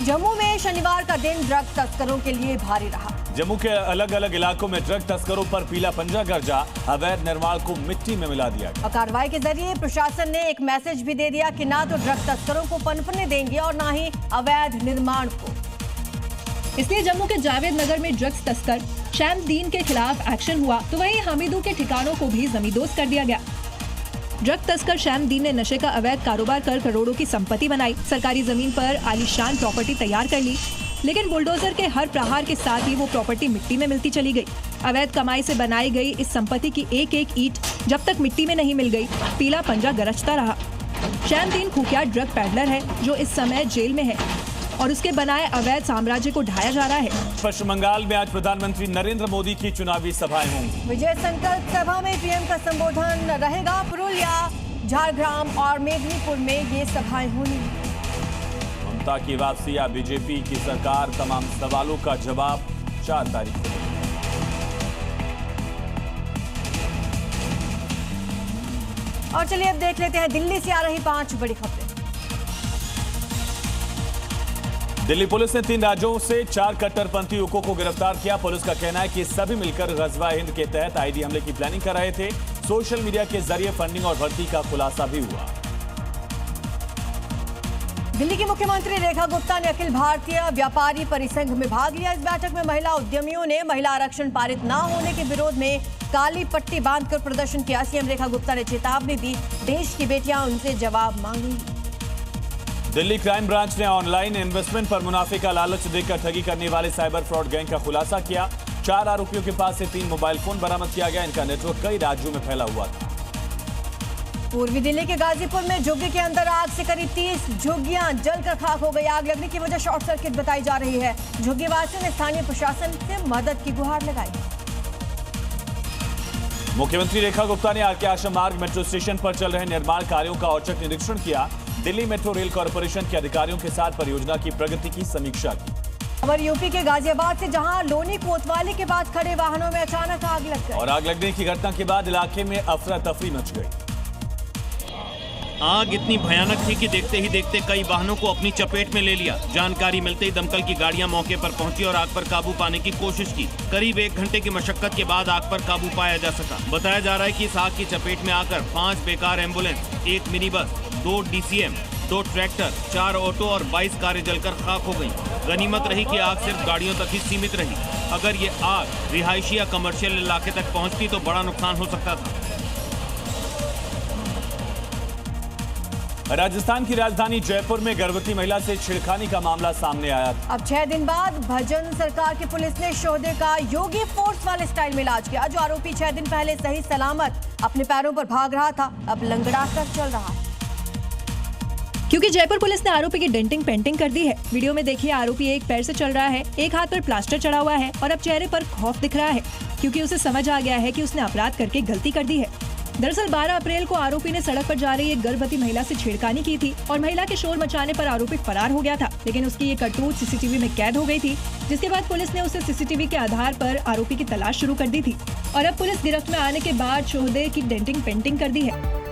जम्मू में शनिवार का दिन ड्रग तस्करों के लिए भारी रहा। जम्मू के अलग अलग इलाकों में ड्रग तस्करों पर पीला पंजा गरजा, अवैध निर्माण को मिट्टी में मिला दिया गया। और कार्रवाई के जरिए प्रशासन ने एक मैसेज भी दे दिया कि ना तो ड्रग तस्करों को पनपने देंगे और ना ही अवैध निर्माण को। इसलिए जम्मू के जावेद नगर में ड्रग्स तस्कर शैमदीन के खिलाफ एक्शन हुआ, तो वहीं हामिदू के ठिकानों को भी जमींदोज कर दिया गया। ड्रग तस्कर शैमदीन ने नशे का अवैध कारोबार कर करोड़ों की संपत्ति बनाई, सरकारी जमीन पर आलीशान प्रॉपर्टी तैयार कर ली, लेकिन बुलडोजर के हर प्रहार के साथ ही वो प्रॉपर्टी मिट्टी में मिलती चली गई। अवैध कमाई से बनाई गई इस संपत्ति की एक एक ईंट जब तक मिट्टी में नहीं मिल गई, पीला पंजा गरजता रहा। शैमदीन कुख्यात ड्रग पैडलर है जो इस समय जेल में है और उसके बनाए अवैध साम्राज्य को ढाया जा रहा है। पश्चिम बंगाल में आज प्रधानमंत्री नरेंद्र मोदी की चुनावी सभाएं होंगी। विजय संकल्प सभा में पीएम का संबोधन रहेगा। पुरुलिया, झारग्राम और मेदिनीपुर में ये सभाएं होंगी। ममता की वापसी या बीजेपी की सरकार, तमाम सवालों का जवाब 4 तारीख को। और चलिए अब देख लेते हैं दिल्ली से आ रही 5 बड़ी खबरें। दिल्ली पुलिस ने 3 राज्यों से 4 कट्टरपंथी युवकों को गिरफ्तार किया। पुलिस का कहना है कि सभी मिलकर गजवा हिंद के तहत आईडी हमले की प्लानिंग कर रहे थे। सोशल मीडिया के जरिए फंडिंग और भर्ती का खुलासा भी हुआ। दिल्ली की मुख्यमंत्री रेखा गुप्ता ने अखिल भारतीय व्यापारी परिसंघ में भाग लिया। इस बैठक में महिला उद्यमियों ने महिला आरक्षण पारित न होने के विरोध में काली पट्टी बांधकर प्रदर्शन किया। सीएम रेखा गुप्ता ने चेतावनी दी, देश की बेटियां उनसे जवाब मांगेंगी। दिल्ली क्राइम ब्रांच ने ऑनलाइन इन्वेस्टमेंट पर मुनाफे का लालच देकर ठगी करने वाले साइबर फ्रॉड गैंग का खुलासा किया। 4 आरोपियों के पास से 3 मोबाइल फोन बरामद किया गया। इनका नेटवर्क कई राज्यों में फैला हुआ था। पूर्वी दिल्ली के गाजीपुर में झुग्गी के अंदर आग से करीब 30 झुग्गियां जलकर खाक हो गई। आग लगने की वजह शॉर्ट सर्किट बताई जा रही है। झुग्गी वासियों ने स्थानीय प्रशासन से मदद की गुहार लगाई। मुख्यमंत्री रेखा गुप्ता ने आरके आश्रम मार्ग मेट्रो स्टेशन पर चल रहे निर्माण कार्यों का औचक निरीक्षण किया। दिल्ली मेट्रो रेल कॉरपोरेशन के अधिकारियों के साथ परियोजना की प्रगति की समीक्षा की। खबर यूपी के गाजियाबाद से, जहां लोनी कोतवाली के पास खड़े वाहनों में अचानक आग लग गई। और आग लगने की घटना के बाद इलाके में अफरा तफरी मच गई। आग इतनी भयानक थी कि देखते ही देखते कई वाहनों को अपनी चपेट में ले लिया। जानकारी मिलते ही दमकल की गाड़ियां मौके पर पहुंची और आग पर काबू पाने की कोशिश की। करीब 1 घंटे की मशक्कत के बाद आग पर काबू पाया जा सका। बताया जा रहा है कि इस आग की चपेट में आकर 5 बेकार ambulance, 1 mini bus, 2 DCM, 2 tractor, 4 auto और 22 कारें जलकर खाक हो गई। गनीमत रही कि आग सिर्फ गाड़ियों तक ही सीमित रही। अगर ये आग रिहायशी या कमर्शियल इलाके तक पहुंचती तो बड़ा नुकसान हो सकता था। राजस्थान की राजधानी जयपुर में गर्भवती महिला से छेड़खानी का मामला सामने आया था। अब 6 दिन बाद भजन सरकार की पुलिस ने शोधे का योगी फोर्स वाले स्टाइल में इलाज किया। जो आरोपी 6 दिन पहले सही सलामत अपने पैरों पर भाग रहा था, अब लंगड़ा कर चल रहा है। क्योंकि जयपुर पुलिस ने आरोपी की डेंटिंग पेंटिंग कर दी है। वीडियो में देखिए, आरोपी एक पैर से चल रहा है, एक हाथ पर प्लास्टर चढ़ा हुआ है और अब चेहरे पर खौफ दिख रहा है, क्योंकि उसे समझ आ गया है कि उसने अपराध करके गलती कर दी है। दरअसल 12 अप्रैल को आरोपी ने सड़क पर जा रही एक गर्भवती महिला से छेड़खानी की थी और महिला के शोर मचाने पर आरोपी फरार हो गया था, लेकिन उसकी ये करतूत सीसीटीवी में कैद हो गई थी, जिसके बाद पुलिस ने उसे सीसीटीवी के आधार पर आरोपी की तलाश शुरू कर दी थी और अब पुलिस गिरफ्त में आने के बाद शोहदे की डेंटिंग पेंटिंग कर दी है।